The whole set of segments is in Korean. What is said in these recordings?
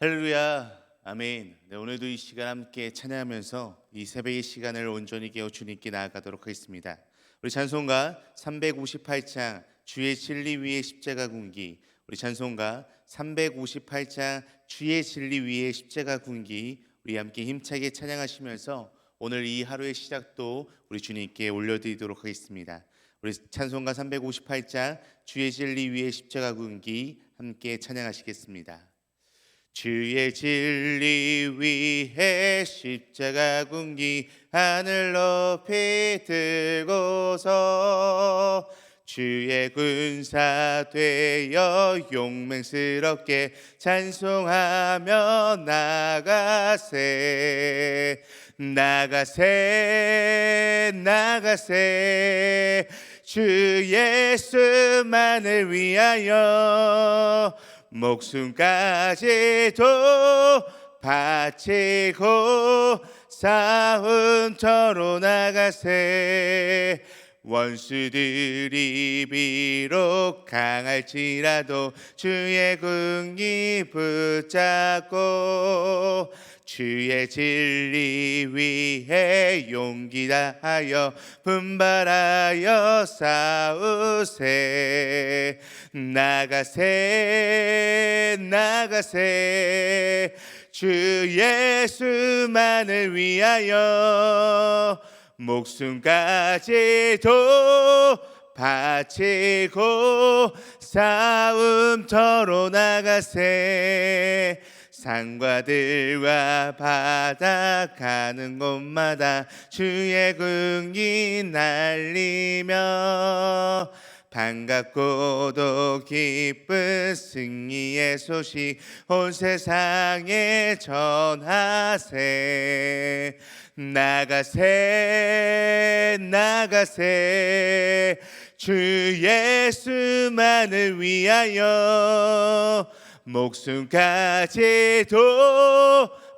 할렐루야, 아멘. 네, 오늘도 이 시간 함께 찬양하면서 이 새벽의 시간을 온전히 깨어 주님께 나아가도록 하겠습니다. 우리 찬송가 358장 주의 진리 위에 십자가 군기, 우리 찬송가 358장 주의 진리 위에 십자가 군기, 우리 함께 힘차게 찬양하시면서 오늘 이 하루의 시작도 우리 주님께 올려드리도록 하겠습니다. 우리 찬송가 358장 주의 진리 위에 십자가 군기 함께 찬양하시겠습니다. 주의 진리 위에 십자가 군기 하늘 높이 들고서 주의 군사 되어 용맹스럽게 찬송하며 나가세 나가세 나가세 주 예수만을 위하여 목숨까지도 바치고 싸움터로 나가세 원수들이 비록 강할지라도 주의 군기 붙잡고 주의 진리 위에 용기 다하여 분발하여 싸우세 나가세 나가세 주 예수만을 위하여 목숨까지도 바치고 싸움터로 나가세 산과들과 바다 가는 곳마다 주의 군기 날리며 반갑고도 기쁜 승리의 소식 온 세상에 전하세 나가세 나가세 주 예수만을 위하여 목숨까지도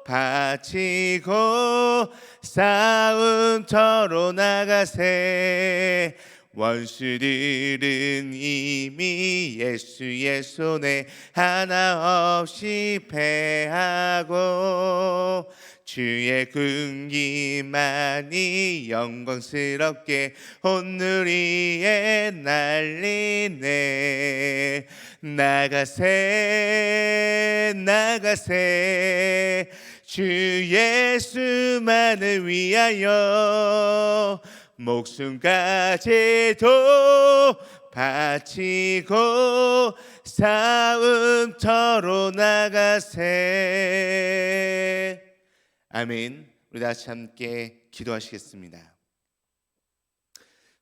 바치고 싸움터로 나가세 원수들은 이미 예수의 손에 하나 없이 패하고 주의 군기만이 영광스럽게 온누 위에 날리네 나가세 나가세 주 예수만을 위하여 목숨까지도 바치고 싸움터로 나가세 아멘. 우리 다시 함께 기도하시겠습니다.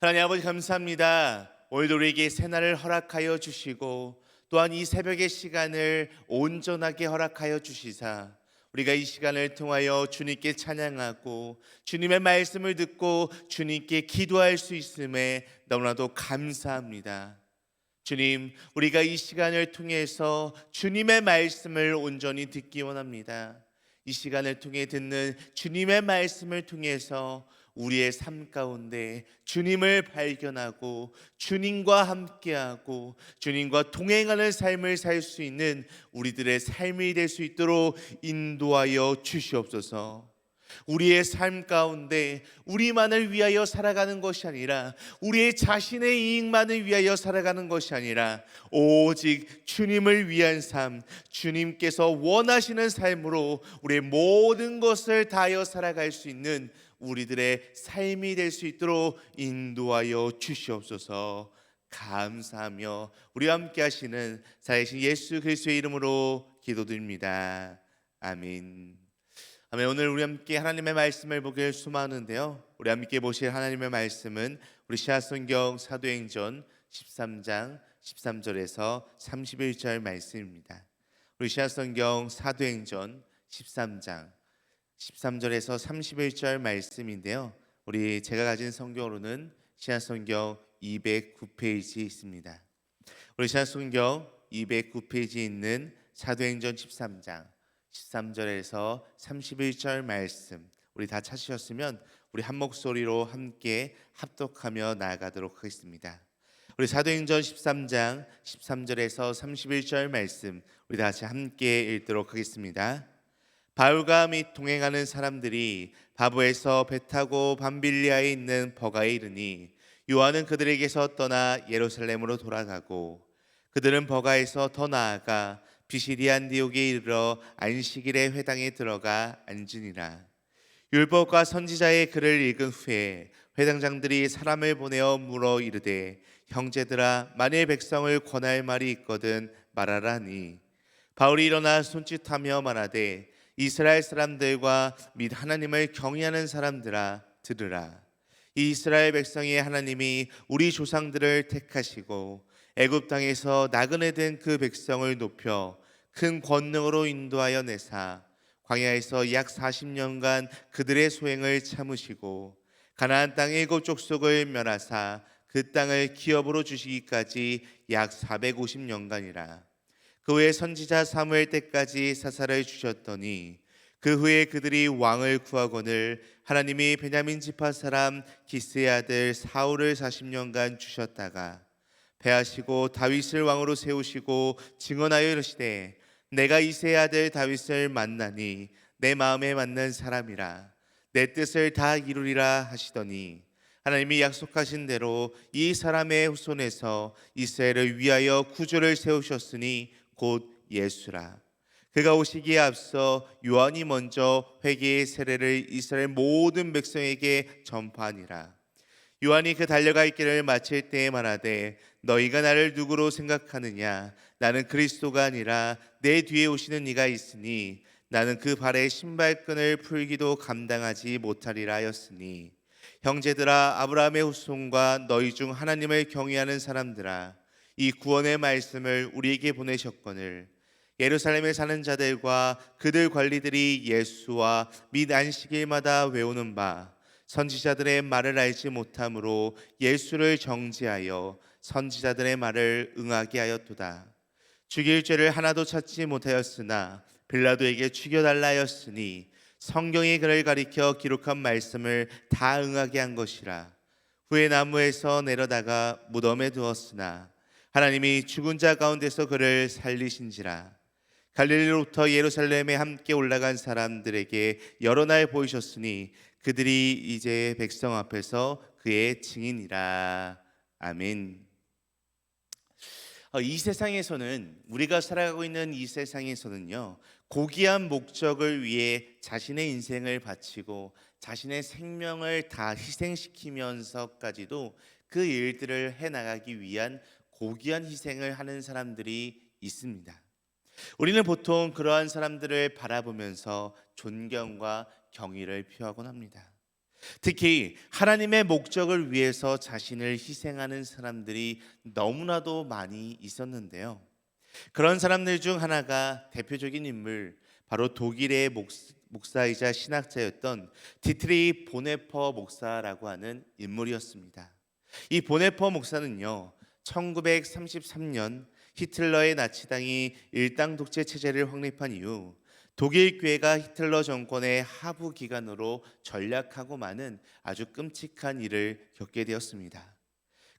하나님 아버지 감사합니다. 오늘도 우리에게 새날을 허락하여 주시고 또한 이 새벽의 시간을 온전하게 허락하여 주시사 우리가 이 시간을 통하여 주님께 찬양하고 주님의 말씀을 듣고 주님께 기도할 수 있음에 너무나도 감사합니다. 주님, 우리가 이 시간을 통해서 주님의 말씀을 온전히 듣기 원합니다. 이 시간을 통해 듣는 주님의 말씀을 통해서 우리의 삶 가운데 주님을 발견하고 주님과 함께하고 주님과 동행하는 삶을 살 수 있는 우리들의 삶이 될 수 있도록 인도하여 주시옵소서. 우리의 삶 가운데 우리만을 위하여 살아가는 것이 아니라 우리의 자신의 이익만을 위하여 살아가는 것이 아니라 오직 주님을 위한 삶, 주님께서 원하시는 삶으로 우리의 모든 것을 다하여 살아갈 수 있는 우리들의 삶이 될 수 있도록 인도하여 주시옵소서. 감사하며 우리와 함께 하시는 살아계신 예수 그리스도의 이름으로 기도드립니다. 아멘. 아멘. 오늘 우리 함께 하나님의 말씀을 보길 수많은데요, 우리 함께 보실 하나님의 말씀은 우리 시하성경 사도행전 13장 13절에서 31절 말씀입니다. 우리 시하성경 사도행전 13장 13절에서 31절 말씀인데요, 우리 제가 가진 성경으로는 시하성경 209페이지에 있습니다. 우리 시하성경 209페이지에 있는 사도행전 13장 13절에서 31절 말씀, 우리 다 찾으셨으면 우리 한 목소리로 함께 합독하며 나아가도록 하겠습니다. 우리 사도행전 13장 13절에서 31절 말씀 우리 다 같이 함께 읽도록 하겠습니다. 바울과 및 동행하는 사람들이 바보에서 배 타고 밤빌리아에 있는 버가에 이르니 요한은 그들에게서 떠나 예루살렘으로 돌아가고 그들은 버가에서 더 나아가 비시디 안디옥에 이르러 안식일에 회당에 들어가 앉으니라. 율법과 선지자의 글을 읽은 후에 회당장들이 사람을 보내어 물어 이르되 형제들아 만일 백성을 권할 말이 있거든 말하라니 바울이 일어나 손짓하며 말하되 이스라엘 사람들과 및 하나님을 경외하는 사람들아 들으라. 이 이스라엘 백성이 하나님이 우리 조상들을 택하시고 애굽 땅에서 나그네 된 그 백성을 높여 큰 권능으로 인도하여 내사 광야에서 약 40년간 그들의 소행을 참으시고 가나안 땅 7족속을 멸하사 그 땅을 기업으로 주시기까지 약 450년간이라. 그 후에 선지자 사무엘 때까지 사사를 주셨더니 그 후에 그들이 왕을 구하거늘 하나님이 베냐민 지파 사람 기스의 아들 사울을 40년간 주셨다가 패하시고 다윗을 왕으로 세우시고 증언하여 이르시되 내가 이새의 아들 다윗을 만나니 내 마음에 맞는 사람이라 내 뜻을 다 이루리라 하시더니 하나님이 약속하신 대로 이 사람의 후손에서 이스라엘을 위하여 구주를 세우셨으니 곧 예수라. 그가 오시기에 앞서 요한이 먼저 회개의 세례를 이스라엘 모든 백성에게 전파하니라. 요한이 그 달려갈 길을 마칠 때에 말하되 너희가 나를 누구로 생각하느냐 나는 그리스도가 아니라 내 뒤에 오시는 이가 있으니 나는 그 발의 신발끈을 풀기도 감당하지 못하리라 하였으니 형제들아 아브라함의 후손과 너희 중 하나님을 경외하는 사람들아 이 구원의 말씀을 우리에게 보내셨거늘 예루살렘에 사는 자들과 그들 관리들이 예수와 및 안식일마다 외우는 바 선지자들의 말을 알지 못함으로 예수를 정죄하여 선지자들의 말을 응하게 하였도다. 죽일 죄를 하나도 찾지 못하였으나 빌라도에게 죽여달라 하였으니 성경이 그를 가리켜 기록한 말씀을 다 응하게 한 것이라. 후에 나무에서 내려다가 무덤에 두었으나 하나님이 죽은 자 가운데서 그를 살리신지라. 갈릴리로부터 예루살렘에 함께 올라간 사람들에게 여러 날 보이셨으니 그들이 이제 백성 앞에서 그의 증인이라. 아멘. 이 세상에서는 우리가 살아가고 있는 이 세상에서는요 고귀한 목적을 위해 자신의 인생을 바치고 자신의 생명을 다 희생시키면서까지도 그 일들을 해나가기 위한 고귀한 희생을 하는 사람들이 있습니다. 우리는 보통 그러한 사람들을 바라보면서 존경과 경의를 표하곤 합니다. 특히 하나님의 목적을 위해서 자신을 희생하는 사람들이 너무나도 많이 있었는데요. 그런 사람들 중 하나가 대표적인 인물 바로 독일의 목사이자 신학자였던 디트리 보네퍼 목사라고 하는 인물이었습니다. 이 보네퍼 목사는요 1933년 히틀러의 나치당이 일당 독재 체제를 확립한 이후 독일 교회가 히틀러 정권의 하부 기관으로 전락하고 마는 아주 끔찍한 일을 겪게 되었습니다.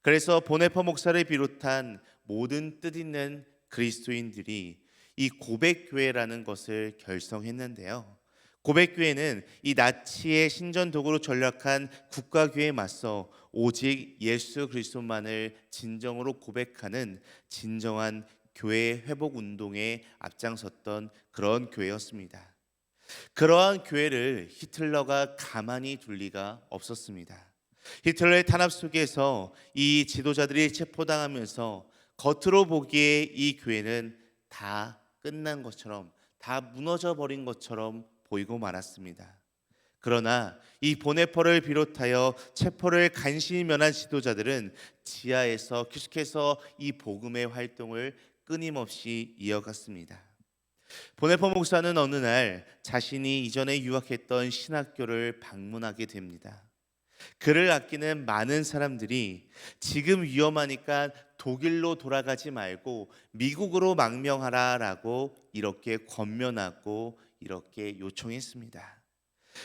그래서 보네퍼 목사를 비롯한 모든 뜻있는 그리스도인들이 이 고백교회라는 것을 결성했는데요. 고백교회는 이 나치의 신전 도구로 전락한 국가교회에 맞서 오직 예수 그리스도만을 진정으로 고백하는 진정한 교회 회복 운동에 앞장섰던 그런 교회였습니다. 그러한 교회를 히틀러가 가만히 둘 리가 없었습니다. 히틀러의 탄압 속에서 이 지도자들이 체포당하면서 겉으로 보기에 이 교회는 다 끝난 것처럼 다 무너져 버린 것처럼 보이고 말았습니다. 그러나 이 보네퍼를 비롯하여 체포를 간신히 면한 지도자들은 지하에서 계속해서 이 복음의 활동을 끊임없이 이어갔습니다. 보네퍼 목사는 어느 날 자신이 이전에 유학했던 신학교를 방문하게 됩니다. 그를 아끼는 많은 사람들이 지금 위험하니까 독일로 돌아가지 말고 미국으로 망명하라라고 이렇게 권면하고 이렇게 요청했습니다.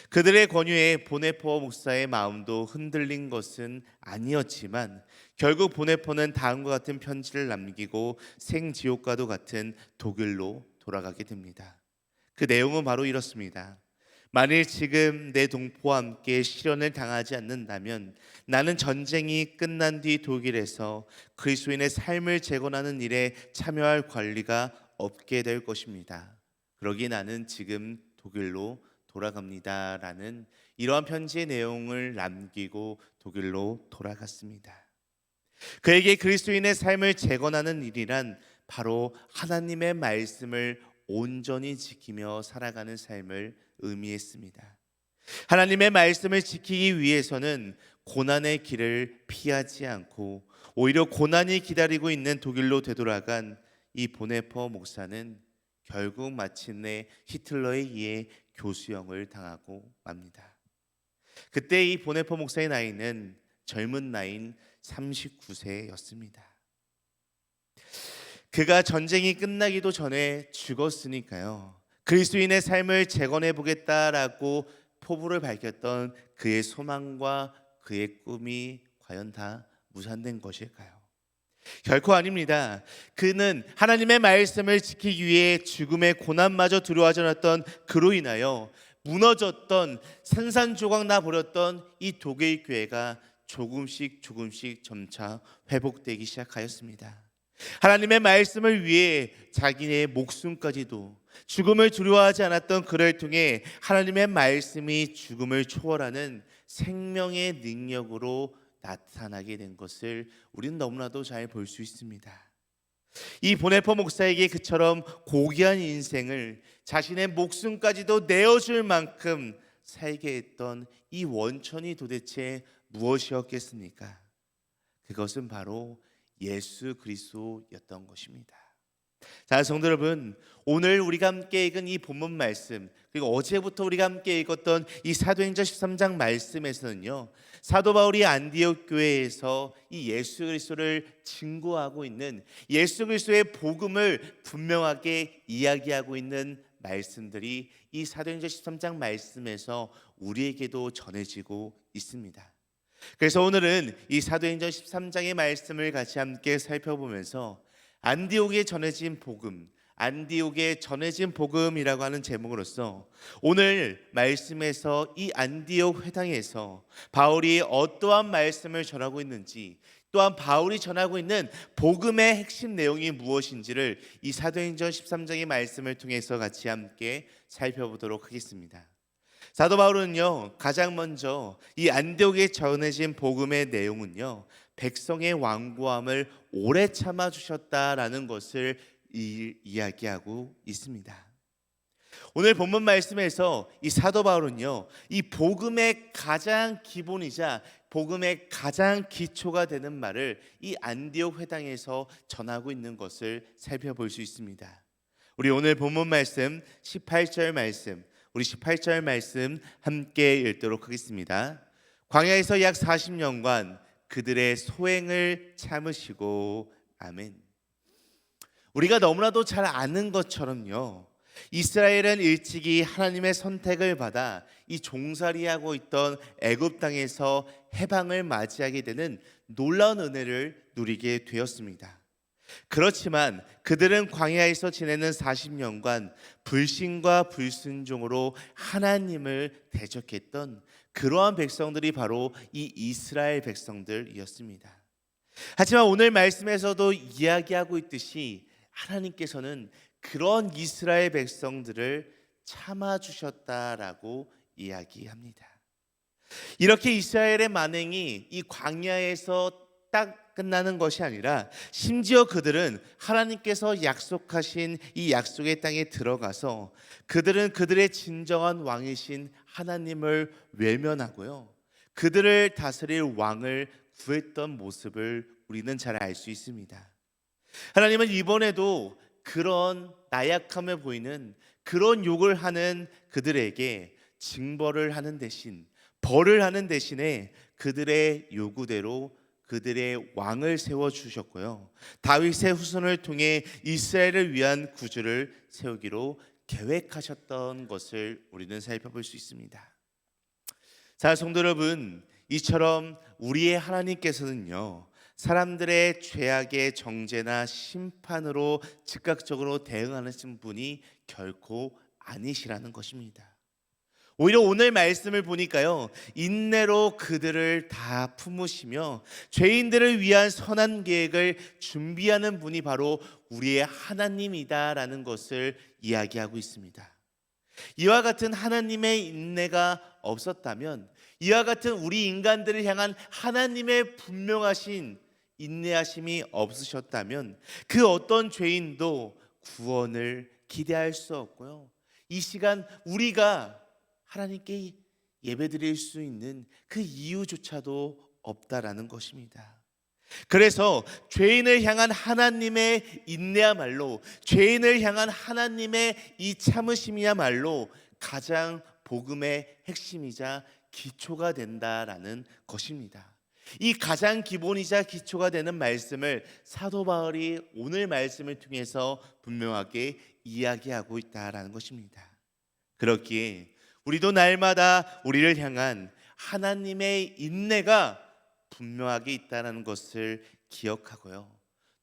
그들의 권유에 보네포 목사의 마음도 흔들린 것은 아니었지만 결국 보네포는 다음과 같은 편지를 남기고 생지옥과도 같은 독일로 돌아가게 됩니다. 그 내용은 바로 이렇습니다. 만일 지금 내 동포와 함께 실현을 당하지 않는다면 나는 전쟁이 끝난 뒤 독일에서 그리스도인의 삶을 재건하는 일에 참여할 권리가 없게 될 것입니다. 그러기에 나는 지금 독일로 돌아갑니다라는 이러한 편지의 내용을 남기고 독일로 돌아갔습니다. 그에게 그리스도인의 삶을 재건하는 일이란 바로 하나님의 말씀을 온전히 지키며 살아가는 삶을 의미했습니다. 하나님의 말씀을 지키기 위해서는 고난의 길을 피하지 않고 오히려 고난이 기다리고 있는 독일로 되돌아간 이 보네포 목사는 결국 마침내 히틀러에 의해 교수형을 당하고 맙니다. 그때 이 보네포 목사의 나이는 젊은 나이인 39세였습니다. 그가 전쟁이 끝나기도 전에 죽었으니까요. 그리스도인의 삶을 재건해 보겠다라고 포부를 밝혔던 그의 소망과 그의 꿈이 과연 다 무산된 것일까요? 결코 아닙니다. 그는 하나님의 말씀을 지키기 위해 죽음의 고난마저 두려워하지 않았던 그로 인하여 무너졌던 산산조각 나 버렸던 이 독일 교회가 조금씩 점차 회복되기 시작하였습니다. 하나님의 말씀을 위해 자기의 목숨까지도 죽음을 두려워하지 않았던 그를 통해 하나님의 말씀이 죽음을 초월하는 생명의 능력으로 나타나게 된 것을 우리는 너무나도 잘 볼 수 있습니다. 이 보네포 목사에게 그처럼 고귀한 인생을 자신의 목숨까지도 내어줄 만큼 살게 했던 이 원천이 도대체 무엇이었겠습니까? 그것은 바로 예수 그리스도였던 것입니다. 자, 성도 여러분, 오늘 우리가 함께 읽은 이 본문 말씀, 그리고 어제부터 우리가 함께 읽었던 이 사도행전 13장 말씀에서는요, 사도 바울이 안디옥 교회에서 이 예수 그리스도를 증거하고 있는 예수 그리스도의 복음을 분명하게 이야기하고 있는 말씀들이 이 사도행전 13장 말씀에서 우리에게도 전해지고 있습니다. 그래서 오늘은 이 사도행전 13장의 말씀을 같이 함께 살펴보면서 안디옥에 전해진 복음, 안디옥에 전해진 복음이라고 하는 제목으로서 오늘 말씀에서 이 안디옥 회당에서 바울이 어떠한 말씀을 전하고 있는지, 또한 바울이 전하고 있는 복음의 핵심 내용이 무엇인지를 이 사도행전 13장의 말씀을 통해서 같이 함께 살펴보도록 하겠습니다. 사도 바울은요, 가장 먼저 이 안디옥에 전해진 복음의 내용은요, 백성의 완고함을 오래 참아 주셨다라는 것을 이야기하고 있습니다. 오늘 본문 말씀에서 이 사도 바울은요, 이 복음의 가장 기본이자 복음의 가장 기초가 되는 말을 이 안디옥 회당에서 전하고 있는 것을 살펴볼 수 있습니다. 우리 오늘 본문 말씀 18절 말씀, 우리 18절 말씀 함께 읽도록 하겠습니다. 광야에서 약 40년간 그들의 소행을 참으시고. 아멘. 우리가 너무나도 잘 아는 것처럼요, 이스라엘은 일찍이 하나님의 선택을 받아 이 종살이하고 있던 애굽 땅에서 해방을 맞이하게 되는 놀라운 은혜를 누리게 되었습니다. 그렇지만 그들은 광야에서 지내는 40년간 불신과 불순종으로 하나님을 대적했던 그러한 백성들이 바로 이 이스라엘 백성들이었습니다. 하지만 오늘 말씀에서도 이야기하고 있듯이 하나님께서는 그런 이스라엘 백성들을 참아주셨다라고 이야기합니다. 이렇게 이스라엘의 만행이 이 광야에서 딱 끝나는 것이 아니라 심지어 그들은 하나님께서 약속하신 이 약속의 땅에 들어가서 그들은 그들의 진정한 왕이신 하나님을 외면하고요, 그들을 다스릴 왕을 구했던 모습을 우리는 잘 알 수 있습니다. 하나님은 이번에도 그런 나약함을 보이는 그런 욕을 하는 그들에게 징벌을 하는 대신, 벌을 하는 대신에 그들의 요구대로 그들의 왕을 세워주셨고요, 다윗의 후손을 통해 이스라엘을 위한 구주를 세우기로 계획하셨던 것을 우리는 살펴볼 수 있습니다. 자, 성도 여러분, 이처럼 우리의 하나님께서는요, 사람들의 죄악의 정죄나 심판으로 즉각적으로 대응하는 분이 결코 아니시라는 것입니다. 오히려 오늘 말씀을 보니까요, 인내로 그들을 다 품으시며 죄인들을 위한 선한 계획을 준비하는 분이 바로 우리의 하나님이다라는 것을 이야기하고 있습니다. 이와 같은 하나님의 인내가 없었다면, 이와 같은 우리 인간들을 향한 하나님의 분명하신 인내하심이 없으셨다면 그 어떤 죄인도 구원을 기대할 수 없고요, 이 시간 우리가 하나님께 예배드릴 수 있는 그 이유조차도 없다라는 것입니다. 그래서 죄인을 향한 하나님의 인내야말로, 죄인을 향한 하나님의 이 참으심이야말로 가장 복음의 핵심이자 기초가 된다라는 것입니다. 이 가장 기본이자 기초가 되는 말씀을 사도 바울이 오늘 말씀을 통해서 분명하게 이야기하고 있다라는 것입니다. 그렇기에 우리도 날마다 우리를 향한 하나님의 인내가 분명하게 있다는 것을 기억하고요,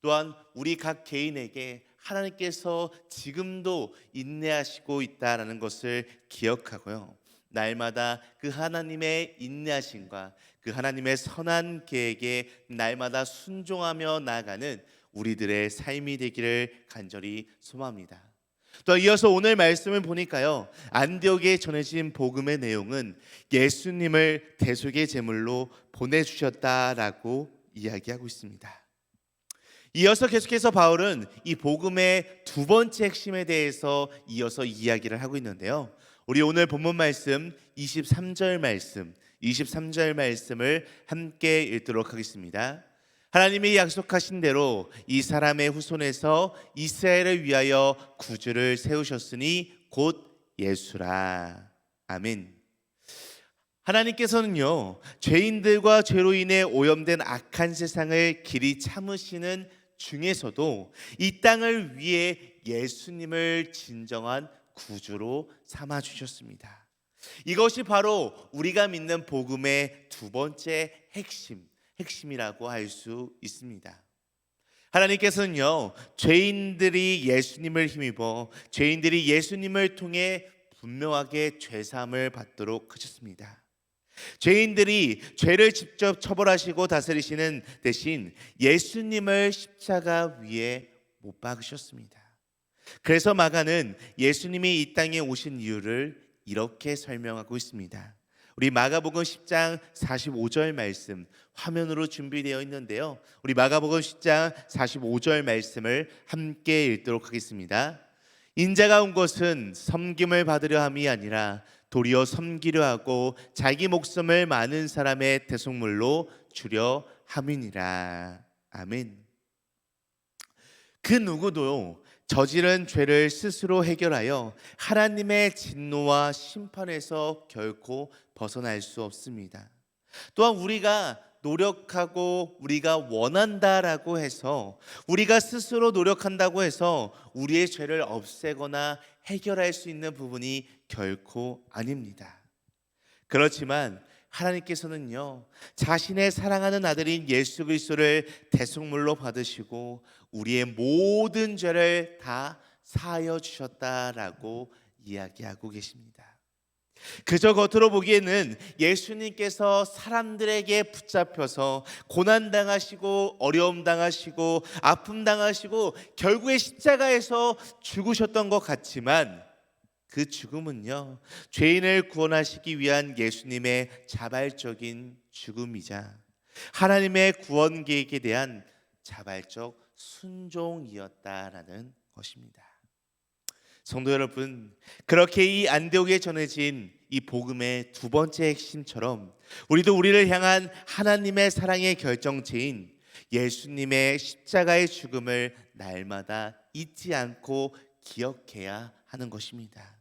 또한 우리 각 개인에게 하나님께서 지금도 인내하시고 있다는 것을 기억하고요, 날마다 그 하나님의 인내하심과 그 하나님의 선한 계획에 날마다 순종하며 나아가는 우리들의 삶이 되기를 간절히 소망합니다. 또 이어서 오늘 말씀을 보니까요, 안디옥에 전해진 복음의 내용은 예수님을 대속의 제물로 보내주셨다라고 이야기하고 있습니다. 이어서 계속해서 바울은 이 복음의 두 번째 핵심에 대해서 이어서 이야기를 하고 있는데요, 우리 오늘 본문 말씀 23절 말씀을 함께 읽도록 하겠습니다. 하나님이 약속하신 대로 이 사람의 후손에서 이스라엘을 위하여 구주를 세우셨으니 곧 예수라. 아멘. 하나님께서는요, 죄인들과 죄로 인해 오염된 악한 세상을 길이 참으시는 중에서도 이 땅을 위해 예수님을 진정한 구주로 삼아 주셨습니다. 이것이 바로 우리가 믿는 복음의 두 번째 핵심이라고 할 수 있습니다. 하나님께서는요, 죄인들이 예수님을 힘입어 죄인들이 예수님을 통해 분명하게 죄사함을 받도록 하셨습니다. 죄인들이 죄를 직접 처벌하시고 다스리시는 대신 예수님을 십자가 위에 못 박으셨습니다. 그래서 마가는 예수님이 이 땅에 오신 이유를 이렇게 설명하고 있습니다. 우리 마가복음 10장 45절 말씀 화면으로 준비되어 있는데요, 우리 마가복음 10장 45절 말씀을 함께 읽도록 하겠습니다. 인자가 온 것은 섬김을 받으려 함이 아니라 도리어 섬기려 하고 자기 목숨을 많은 사람의 대속물로 주려 함이니라. 아멘. 그 누구도 저지른 죄를 스스로 해결하여 하나님의 진노와 심판에서 결코 벗어날 수 없습니다. 또한 우리가 노력하고 우리가 원한다라고 해서, 우리가 스스로 노력한다고 해서 우리의 죄를 없애거나 해결할 수 있는 부분이 결코 아닙니다. 그렇지만 하나님께서는요, 자신의 사랑하는 아들인 예수 그리스도를 대속물로 받으시고 우리의 모든 죄를 다 사하여 주셨다라고 이야기하고 계십니다. 그저 겉으로 보기에는 예수님께서 사람들에게 붙잡혀서 고난당하시고 어려움당하시고 아픔당하시고 결국에 십자가에서 죽으셨던 것 같지만, 그 죽음은요, 죄인을 구원하시기 위한 예수님의 자발적인 죽음이자 하나님의 구원 계획에 대한 자발적 순종이었다라는 것입니다. 성도 여러분, 그렇게 이 안디옥에 전해진 이 복음의 두 번째 핵심처럼 우리도 우리를 향한 하나님의 사랑의 결정체인 예수님의 십자가의 죽음을 날마다 잊지 않고 기억해야 하는 것입니다.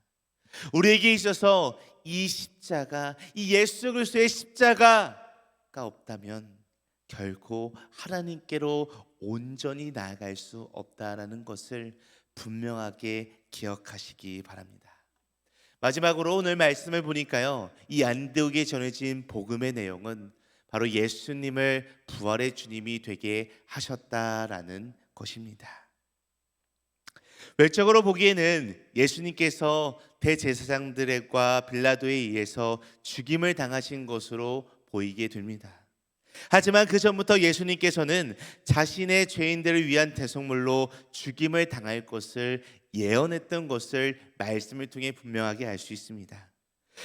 우리에게 있어서 이 십자가, 이 예수 그리스도의 십자가가 없다면 결코 하나님께로 온전히 나아갈 수 없다라는 것을 분명하게 기억하시기 바랍니다. 마지막으로 오늘 말씀을 보니까요, 이 안디옥에 전해진 복음의 내용은 바로 예수님을 부활의 주님이 되게 하셨다라는 것입니다. 외적으로 보기에는 예수님께서 대제사장들과 빌라도에 의해서 죽임을 당하신 것으로 보이게 됩니다. 하지만 그 전부터 예수님께서는 자신의 죄인들을 위한 대속물로 죽임을 당할 것을 예언했던 것을 말씀을 통해 분명하게 알 수 있습니다.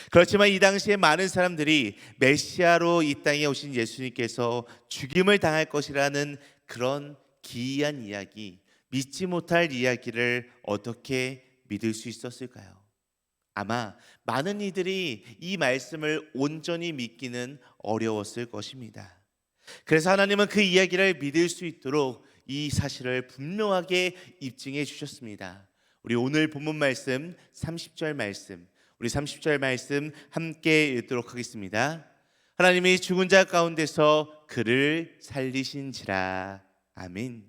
그렇지만 이 당시에 많은 사람들이 메시아로 이 땅에 오신 예수님께서 죽임을 당할 것이라는 그런 기이한 이야기, 믿지 못할 이야기를 어떻게 믿을 수 있었을까요? 아마 많은 이들이 이 말씀을 온전히 믿기는 어려웠을 것입니다. 그래서 하나님은 그 이야기를 믿을 수 있도록 이 사실을 분명하게 입증해 주셨습니다. 우리 오늘 본문 말씀 30절 말씀, 우리 30절 말씀 함께 읽도록 하겠습니다. 하나님이 죽은 자 가운데서 그를 살리신지라. 아멘.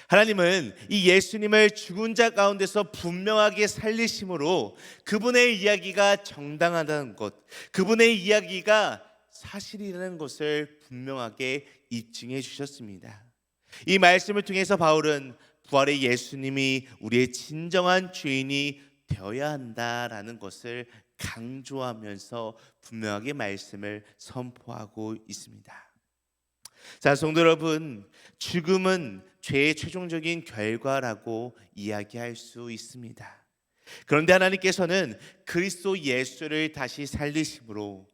하나님은 이 예수님을 죽은 자 가운데서 분명하게 살리심으로 그분의 이야기가 정당하다는 것, 그분의 이야기가 사실이라는 것을 분명하게 입증해 주셨습니다. 이 말씀을 통해서 바울은 부활의 예수님이 우리의 진정한 주인이 되어야 한다라는 것을 강조하면서 분명하게 말씀을 선포하고 있습니다. 자, 성도 여러분, 죽음은 죄의 최종적인 결과라고 이야기할 수 있습니다. 그런데 하나님께서는 그리스도 예수를 다시 살리심으로,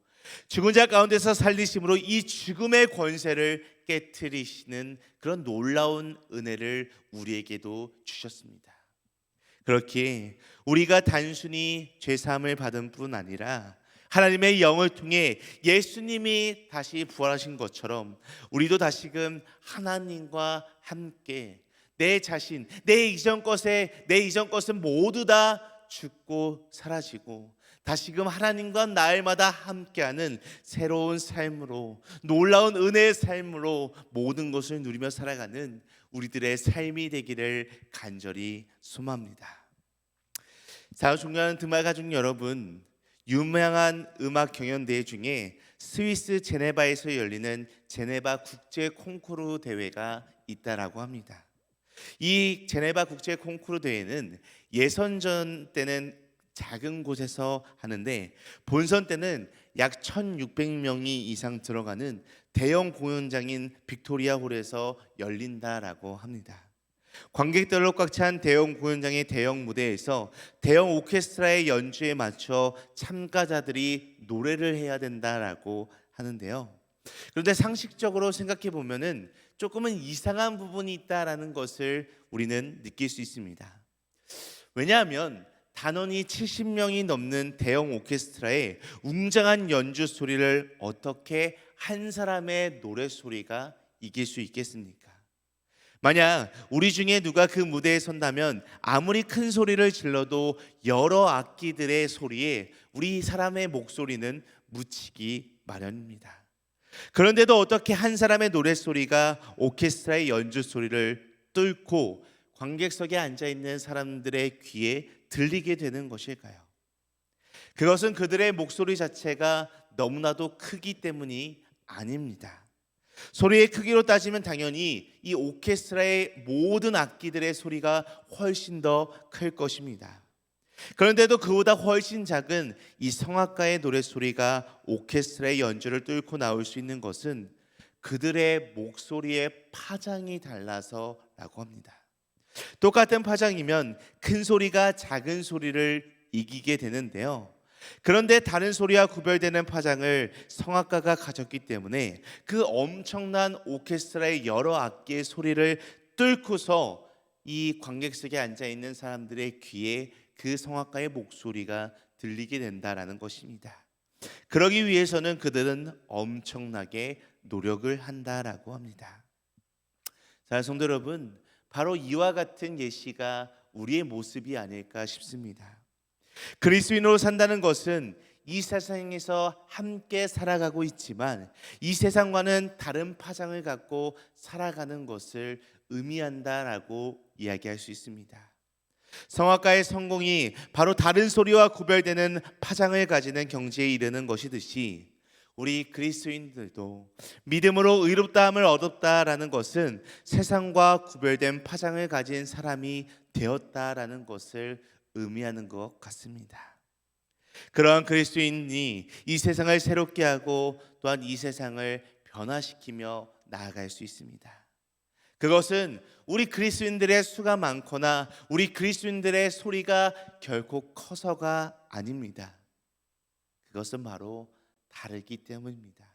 죽은 자 가운데서 살리심으로 이 죽음의 권세를 깨트리시는 그런 놀라운 은혜를 우리에게도 주셨습니다. 그렇기에 우리가 단순히 죄사함을 받은 뿐 아니라 하나님의 영을 통해 예수님이 다시 부활하신 것처럼 우리도 다시금 하나님과 함께 내 자신, 내 이전 것은 모두 다 죽고 사라지고 다시금 하나님과 날마다 함께하는 새로운 삶으로, 놀라운 은혜의 삶으로 모든 것을 누리며 살아가는 우리들의 삶이 되기를 간절히 소망합니다. 사랑 존경하는 드말 가족 여러분, 유명한 음악 경연대회 중에 스위스 제네바에서 열리는 제네바 국제 콩쿠르 대회가 있다라고 합니다. 이 제네바 국제 콩쿠르 대회는 예선전 때는 작은 곳에서 하는데 본선 때는 약 1,600명이 이상 들어가는 대형 공연장인 빅토리아 홀에서 열린다라고 합니다. 관객들로 꽉 찬 대형 공연장의 대형 무대에서 대형 오케스트라의 연주에 맞춰 참가자들이 노래를 해야 된다라고 하는데요. 그런데 상식적으로 생각해 보면은 조금은 이상한 부분이 있다라는 것을 우리는 느낄 수 있습니다. 왜냐하면 단원이 70명이 넘는 대형 오케스트라의 웅장한 연주 소리를 어떻게 한 사람의 노래 소리가 이길 수 있겠습니까? 만약 우리 중에 누가 그 무대에 선다면 아무리 큰 소리를 질러도 여러 악기들의 소리에 우리 사람의 목소리는 묻히기 마련입니다. 그런데도 어떻게 한 사람의 노래 소리가 오케스트라의 연주 소리를 뚫고 관객석에 앉아 있는 사람들의 귀에 들리게 되는 것일까요? 그것은 그들의 목소리 자체가 너무나도 크기 때문이 아닙니다. 소리의 크기로 따지면 당연히 이 오케스트라의 모든 악기들의 소리가 훨씬 더 클 것입니다. 그런데도 그보다 훨씬 작은 이 성악가의 노래 소리가 오케스트라의 연주를 뚫고 나올 수 있는 것은 그들의 목소리의 파장이 달라서라고 합니다. 똑같은 파장이면 큰 소리가 작은 소리를 이기게 되는데요. 그런데 다른 소리와 구별되는 파장을 성악가가 가졌기 때문에 그 엄청난 오케스트라의 여러 악기의 소리를 뚫고서 이 관객석에 앉아 있는 사람들의 귀에 그 성악가의 목소리가 들리게 된다라는 것입니다. 그러기 위해서는 그들은 엄청나게 노력을 한다라고 합니다. 자, 성도 여러분, 바로 이와 같은 예시가 우리의 모습이 아닐까 싶습니다. 그리스도인으로 산다는 것은 이 세상에서 함께 살아가고 있지만 이 세상과는 다른 파장을 갖고 살아가는 것을 의미한다라고 이야기할 수 있습니다. 성악가의 성공이 바로 다른 소리와 구별되는 파장을 가지는 경지에 이르는 것이듯이 우리 그리스도인들도 믿음으로 의롭다함을 얻었다라는 것은 세상과 구별된 파장을 가진 사람이 되었다라는 것을 의미하는 것 같습니다. 그러한 그리스도인이 이 세상을 새롭게 하고 또한 이 세상을 변화시키며 나아갈 수 있습니다. 그것은 우리 그리스도인들의 수가 많거나 우리 그리스도인들의 소리가 결코 커서가 아닙니다. 그것은 바로 다르기 때문입니다.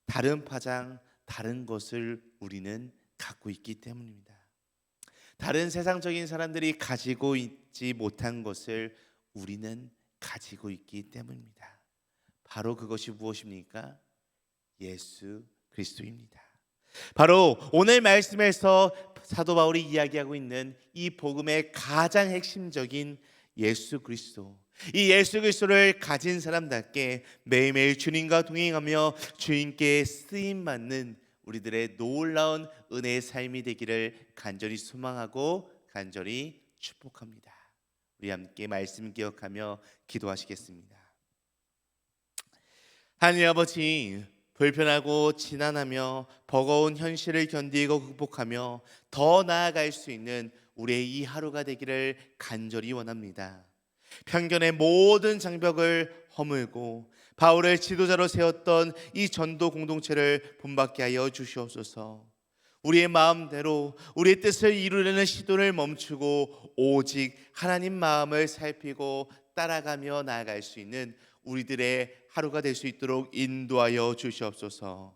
다른 파장, 다른 것을 우리는 갖고 있기 때문입니다. 다른 세상적인 사람들이 가지고 있지 못한 것을 우리는 가지고 있기 때문입니다. 바로 그것이 무엇입니까? 예수 그리스도입니다. 바로 오늘 말씀에서 사도 바울이 이야기하고 있는 이 복음의 가장 핵심적인 예수 그리스도, 이 예수 그리스도를 가진 사람답게 매일매일 주님과 동행하며 주님께 쓰임 받는 우리들의 놀라운 은혜의 삶이 되기를 간절히 소망하고 간절히 축복합니다. 우리 함께 말씀 기억하며 기도하시겠습니다. 하나님 아버지, 불편하고 지난하며 버거운 현실을 견디고 극복하며 더 나아갈 수 있는 우리의 이 하루가 되기를 간절히 원합니다. 편견의 모든 장벽을 허물고 바울을 지도자로 세웠던 이 전도 공동체를 본받게 하여 주시옵소서. 우리의 마음대로 우리의 뜻을 이루려는 시도를 멈추고 오직 하나님 마음을 살피고 따라가며 나아갈 수 있는 우리들의 하루가 될 수 있도록 인도하여 주시옵소서.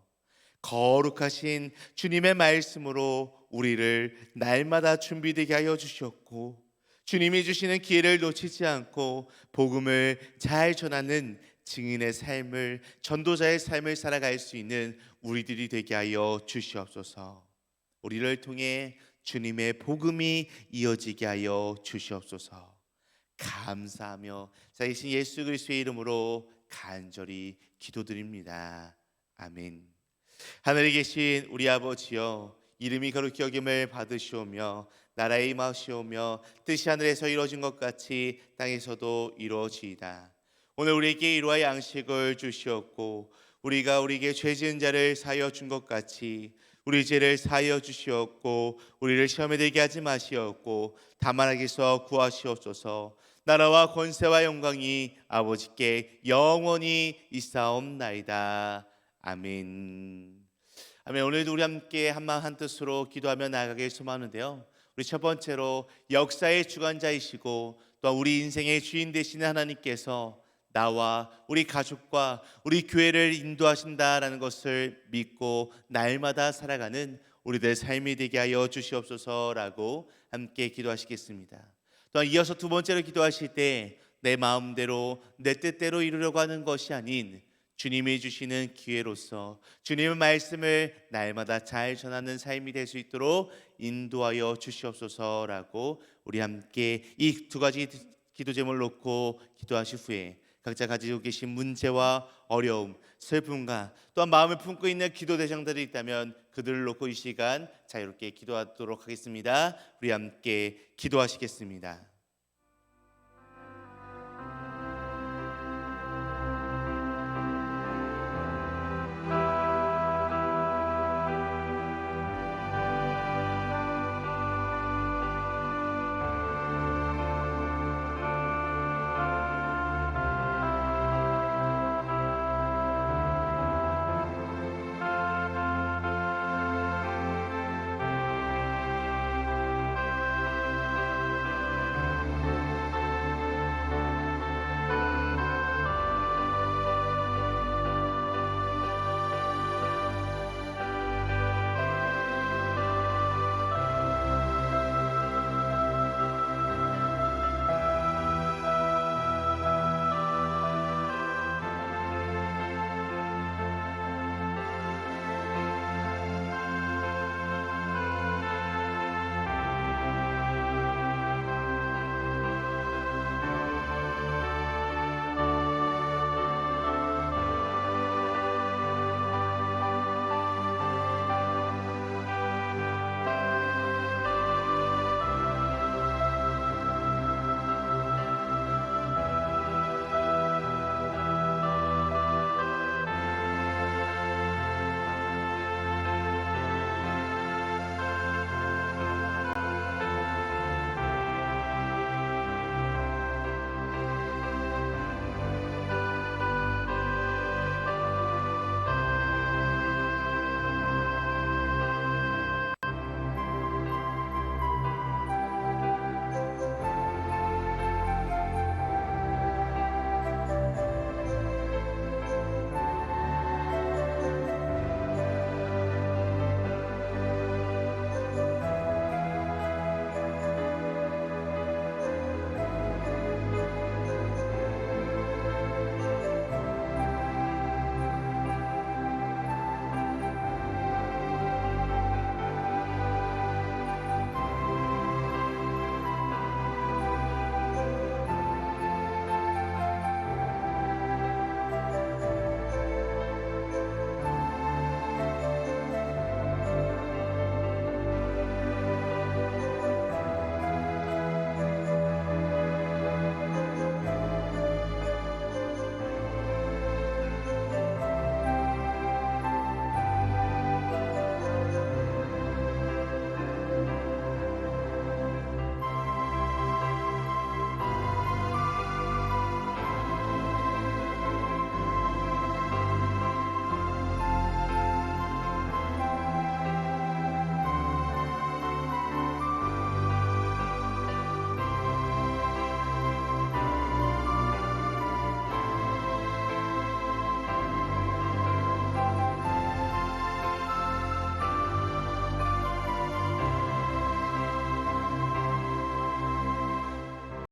거룩하신 주님의 말씀으로 우리를 날마다 준비되게 하여 주셨고, 주님이 주시는 기회를 놓치지 않고 복음을 잘 전하는 증인의 삶을, 전도자의 삶을 살아갈 수 있는 우리들이 되게 하여 주시옵소서. 우리를 통해 주님의 복음이 이어지게 하여 주시옵소서. 감사하며 살아계신 예수 그리스도의 이름으로 간절히 기도드립니다. 아멘. 하늘에 계신 우리 아버지여, 이름이 거룩히 여김을 받으시오며 나라의 임하시오며 뜻이 하늘에서 이루어진 것 같이 땅에서도 이루어지이다. 오늘 우리에게 일용할 양식을 주시옵고 우리가 우리에게 죄 지은 자를 사하여 준 것 같이 우리 죄를 사하여 주시옵고 우리를 시험에 들게 하지 마시옵고 다만 악에서 구하시옵소서. 나라와 권세와 영광이 아버지께 영원히 있사옵나이다. 아멘. 아멘. 오늘도 우리 함께 한마음 한뜻으로 기도하며 나아가길 소망하는데요, 우리 첫 번째로 역사의 주관자이시고 또 우리 인생의 주인 되시는 하나님께서 나와 우리 가족과 우리 교회를 인도하신다라는 것을 믿고 날마다 살아가는 우리들의 삶이 되게 하여 주시옵소서라고 함께 기도하시겠습니다. 또한 이어서 두 번째로 기도하실 때 내 마음대로 내 뜻대로 이루려고 하는 것이 아닌 주님이 주시는 기회로서 주님의 말씀을 날마다 잘 전하는 삶이 될 수 있도록 인도하여 주시옵소서라고 우리 함께 이 두 가지 기도 제목을 놓고 기도하신 후에 각자 가지고 계신 문제와 어려움, 슬픔과 또한 마음을 품고 있는 기도 대상들이 있다면 그들을 놓고 이 시간 자유롭게 기도하도록 하겠습니다. 우리 함께 기도하시겠습니다.